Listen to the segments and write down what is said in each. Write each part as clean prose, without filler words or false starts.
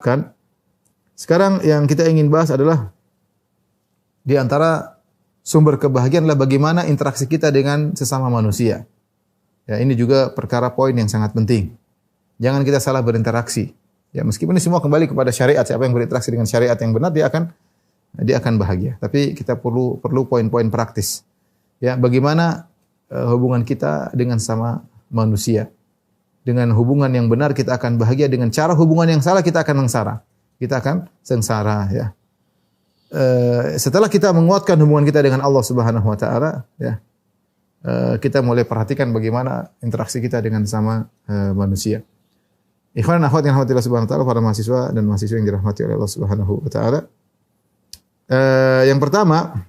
Kan? Sekarang yang kita ingin bahas adalah di antara sumber kebahagiaan adalah bagaimana interaksi kita dengan sesama manusia. Ya, ini juga perkara poin yang sangat penting. Jangan kita salah berinteraksi. Ya, meskipun ini semua kembali kepada syariat. Siapa yang berinteraksi dengan syariat yang benar, dia akan bahagia. Tapi kita perlu poin-poin praktis. Ya, bagaimana hubungan kita dengan sama manusia. Dengan hubungan yang benar kita akan bahagia, dengan cara hubungan yang salah kita akan sengsara. Kita akan sengsara, ya. Setelah kita menguatkan hubungan kita dengan Allah Subhanahu wa taala, ya. Kita mulai perhatikan bagaimana interaksi kita dengan sama manusia. Ikhwan dan akhwat yang dirahmati Allah Subhanahu wa taala, para mahasiswa dan mahasiswa yang dirahmati oleh Allah Subhanahu wa taala. Yang pertama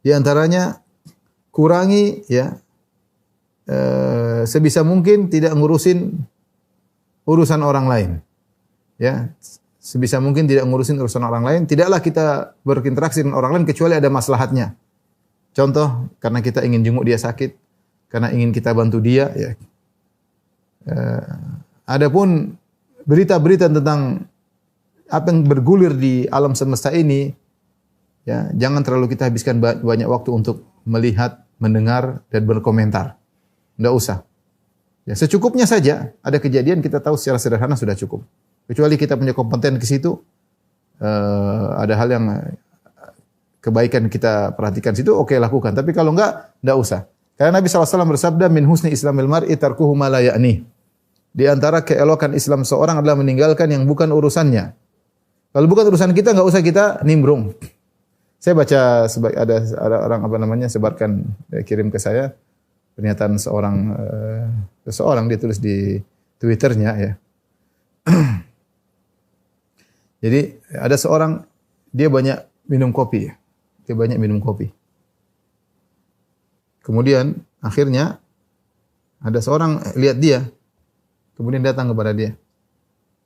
di antaranya kurangi, ya, sebisa mungkin tidak ngurusin urusan orang lain. Ya, sebisa mungkin tidak ngurusin urusan orang lain. Tidaklah kita berinteraksi dengan orang lain kecuali ada maslahatnya. Contoh, karena kita ingin jenguk dia sakit, karena ingin kita bantu dia. Ya. Adapun berita-berita tentang apa yang bergulir di alam semesta ini, ya, jangan terlalu kita habiskan banyak waktu untuk melihat, mendengar, dan berkomentar. Tidak usah. Ya, secukupnya saja. Ada kejadian kita tahu secara sederhana sudah cukup. Kecuali kita punya kompeten ke situ, ada hal yang kebaikan kita perhatikan situ, oke, lakukan. Tapi kalau enggak, tidak usah. Karena Nabi SAW bersabda, min husni islamil mar'i tarkuhu ma la ya'ni. Di antara keelokan Islam seorang adalah meninggalkan yang bukan urusannya. Kalau bukan urusan kita, enggak usah kita nimbrung. Saya baca ada orang sebarkan, kirim ke saya pernyataan seseorang dia tulis di Twitternya, ya. Jadi ada seorang, dia banyak minum kopi. Dia banyak minum kopi. Kemudian akhirnya ada seorang lihat dia, kemudian datang kepada dia.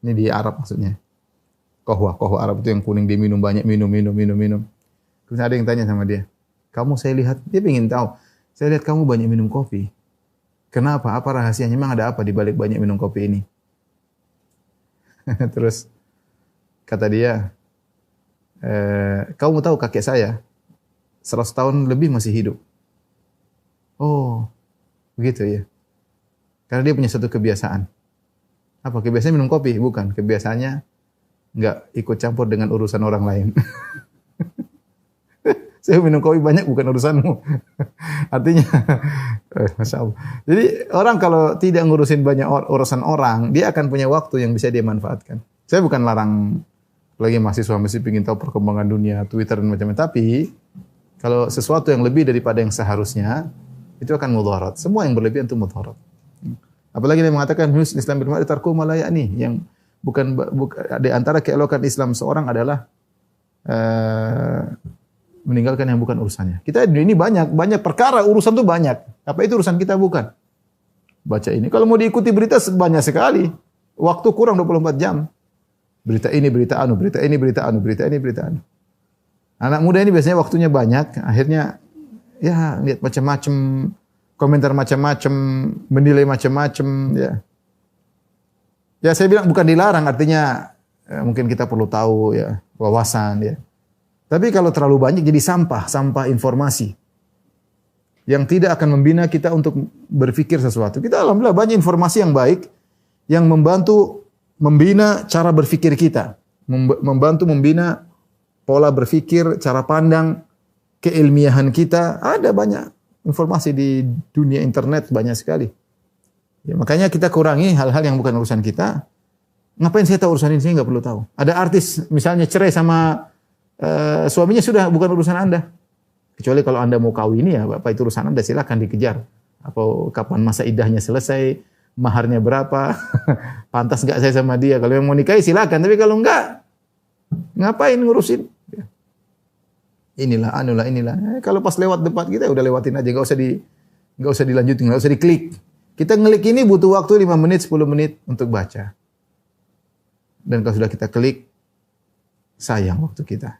Ini di Arab maksudnya. Kohwa Arab itu yang kuning, dia minum banyak, minum. Kemudian ada yang tanya sama dia, kamu, saya lihat, dia ingin tahu, saya lihat kamu banyak minum kopi. Kenapa? Apa rahasianya? Memang ada apa di balik banyak minum kopi ini? Terus kata dia, kamu tahu kakek saya 100 tahun lebih masih hidup. Oh, begitu ya. Karena dia punya satu kebiasaan. Apa kebiasaannya? Minum kopi? Bukan. Kebiasaannya enggak ikut campur dengan urusan orang lain. Saya minum kopi banyak bukan urusanmu. Artinya, Masya Allah. Jadi orang kalau tidak ngurusin banyak urusan orang, dia akan punya waktu yang bisa dia manfaatkan. Saya bukan larang lagi mahasiswa mesti ingin tahu perkembangan dunia, Twitter dan macam-macam. Tapi kalau sesuatu yang lebih daripada yang seharusnya, itu akan mudharat. Semua yang berlebihan itu mudharat. Apalagi dia mengatakan husnul Islam bil mar'i tarku ma la ya'ni, yang bukan di antara keelokan Islam seorang adalah meninggalkan yang bukan urusannya. Kita ini banyak perkara, urusan itu banyak. Apa itu urusan kita? Bukan. Baca ini. Kalau mau diikuti berita banyak sekali. Waktu kurang 24 jam. Berita ini, berita anu, berita ini, berita anu, berita ini, berita anu. Anak muda ini biasanya waktunya banyak, akhirnya ya lihat macam-macam, komentar macam-macam, menilai macam-macam, ya. Ya saya bilang bukan dilarang, artinya mungkin kita perlu tahu, ya, wawasan, ya. Tapi kalau terlalu banyak jadi sampah informasi yang tidak akan membina kita untuk berpikir sesuatu. Kita alhamdulillah banyak informasi yang baik yang membantu membina cara berpikir kita, membantu membina pola berpikir, cara pandang, keilmiahan kita. Ada banyak informasi di dunia internet, banyak sekali. Ya, makanya kita kurangi hal-hal yang bukan urusan kita. Ngapain saya tahu urusan ini? Saya nggak perlu tahu. Ada artis misalnya cerai sama suaminya, sudah bukan urusan Anda. Kecuali kalau Anda mau kawin ya, Bapak, itu urusan Anda, silakan dikejar. Apa kapan masa iddahnya selesai, maharnya berapa, pantas enggak saya sama dia. Kalau yang mau nikahi silakan, tapi kalau enggak, ngapain ngurusin? Inilah, inilah. Kalau pas lewat depan kita udah lewatin aja, enggak usah dilanjutin, enggak usah diklik. Kita ngelik ini butuh waktu 5 menit, 10 menit untuk baca. Dan kalau sudah kita klik, sayang waktu kita.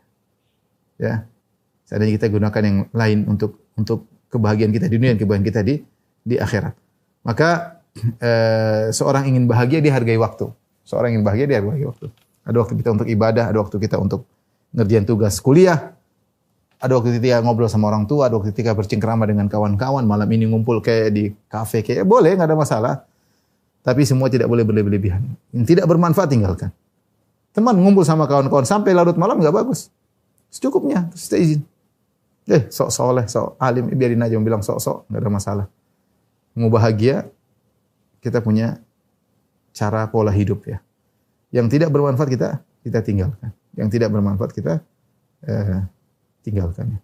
Ya. Seandainya kita gunakan yang lain untuk kebahagiaan kita di dunia dan kebahagiaan kita di akhirat. Maka seorang ingin bahagia, dia hargai waktu. Seorang yang bahagia, dia bagi waktu. Ada waktu kita untuk ibadah, ada waktu kita untuk ngerjain tugas kuliah, ada waktu kita ngobrol sama orang tua, ada waktu kita bercengkrama dengan kawan-kawan, malam ini ngumpul kayak di kafe, kayak boleh, nggak ada masalah. Tapi semua tidak boleh berlebihan. Yang tidak bermanfaat tinggalkan. Teman ngumpul sama kawan-kawan sampai larut malam nggak bagus. Secukupnya, terus kita izin. Sok soleh, sok alim, biarin aja bilang sok-sok, nggak ada masalah. Mau bahagia, kita punya cara pola hidup ya. Yang tidak bermanfaat kita tinggalkan. Yang tidak bermanfaat kita tinggalkan.